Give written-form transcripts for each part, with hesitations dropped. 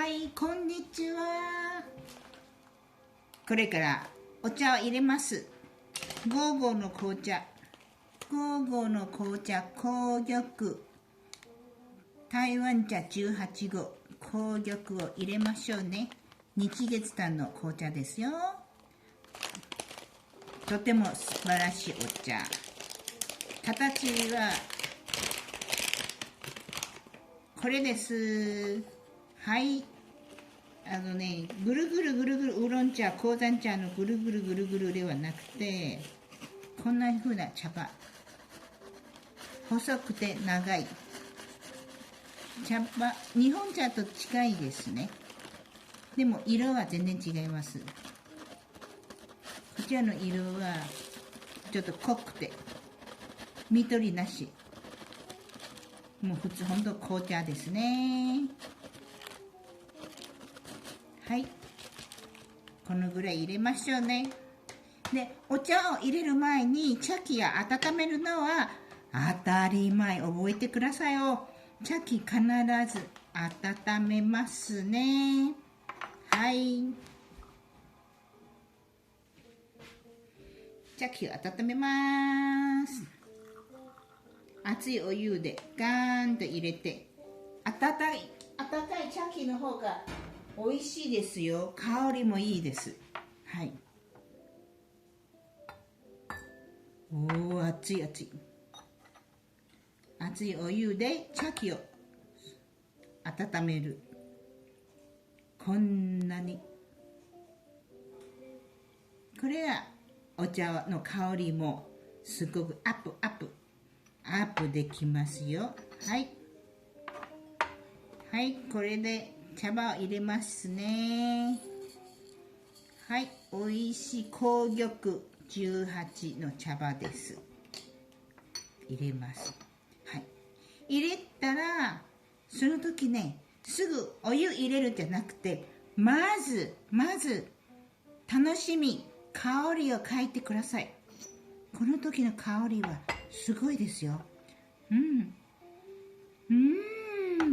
はい、こんにちは。これからお茶を入れます。ゴーゴーの紅茶。ゴーゴーの紅茶、紅玉。台湾茶18号。紅玉を入れましょうね。日月潭の紅茶ですよ。とても素晴らしいお茶。形はこれです。はい。ぐるぐるぐるぐるウーロン茶、高山茶のぐるぐるぐるぐるではなくて、こんな風な茶葉。細くて長い。茶葉、日本茶と近いですね。でも色は全然違います。こちらの色はちょっと濃くて、緑なし。もう普通、ほんと紅茶ですね。はい。このぐらい入れましょうね。で、お茶を入れる前に茶器や温めるのは当たり前。覚えてくださいよ。茶器必ず温めますね。はい。茶器を温めます。熱いお湯でガーンと入れて、温かい茶器の方が美味しいですよ。香りもいいです。はい。おー、熱い熱い。熱いお湯で茶器を温める。こんなに。これはお茶の香りもすごくアップできますよ。はい。はい、これで茶葉を入れますね。はい、おいしい紅玉18の茶葉です。入れます。はい。入れたら、その時ね、すぐお湯入れるんじゃなくて、まず、楽しみ、香りを嗅いでください。この時の香りはすごいですよ。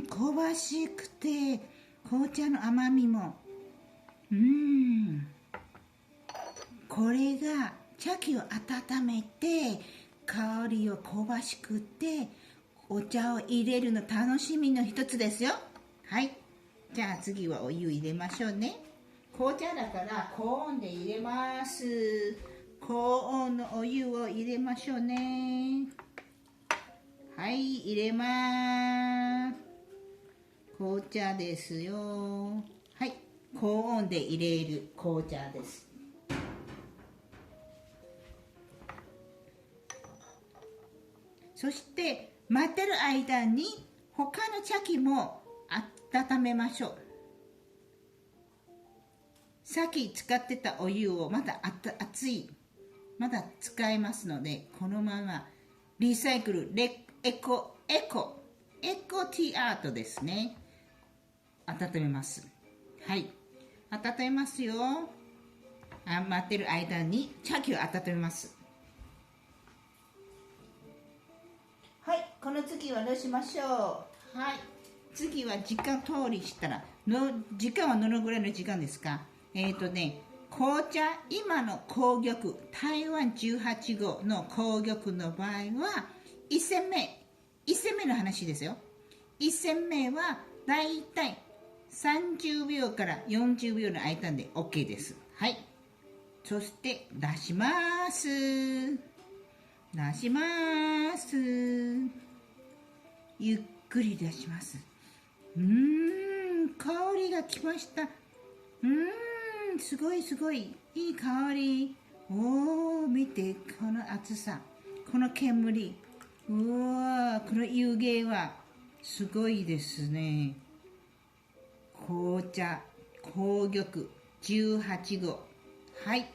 香ばしくて、紅茶の甘みも。これが茶器を温めて、香りを香ばしくて、お茶を入れるの楽しみの一つですよ。はい。じゃあ次はお湯入れましょうね。紅茶だから高温で入れます。高温のお湯を入れましょうね。はい、入れます。紅茶ですよ。はい、高温で入れる紅茶です。そして待ってる間に他の茶器も温めましょう。さっき使ってたお湯をまだ熱い、まだ使えますので、このままリサイクル、エコティアートですね。温めます。はい。温めますよ。待ってる間に茶器を温めます。はい。この次はどうしましょう。はい。次は時間通りしたら、時間はどのぐらいの時間ですか？紅茶、今の紅玉、台湾18号の紅玉の場合は、1煎目の話ですよ。1煎目はだいたい30秒から40秒の間で OK です。はい。そして出します。ゆっくり出します。香りがきました。すごいいい香り。見て、この熱さ、この煙、この湯気はすごいですね。紅茶、紅玉18号。はい、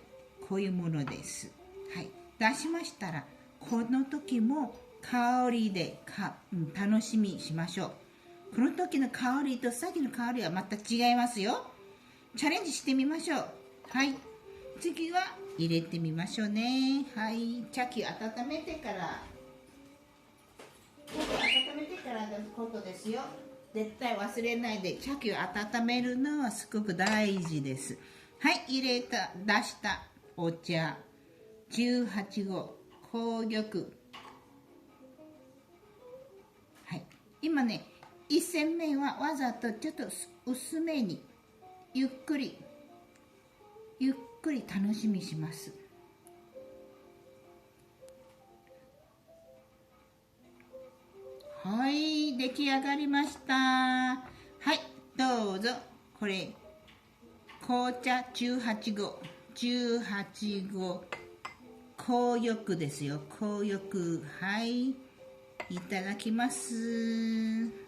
こういうものです。はい、出しましたら、この時も香りで楽しみしましょう。この時の香りとさっきの香りはまた違いますよ。チャレンジしてみましょう。はい。次は入れてみましょうね。はい。茶器温めてからのことですよ。絶対忘れないで、茶器を温めるのはすごく大事です。はい、出したお茶。18号、紅玉。はい、今ね、1煎目はわざとちょっと薄めに、ゆっくり楽しみします。はい、出来上がりました。はい、どうぞ。これ、紅茶18号。18号。紅玉ですよ。紅玉。はい。いただきます。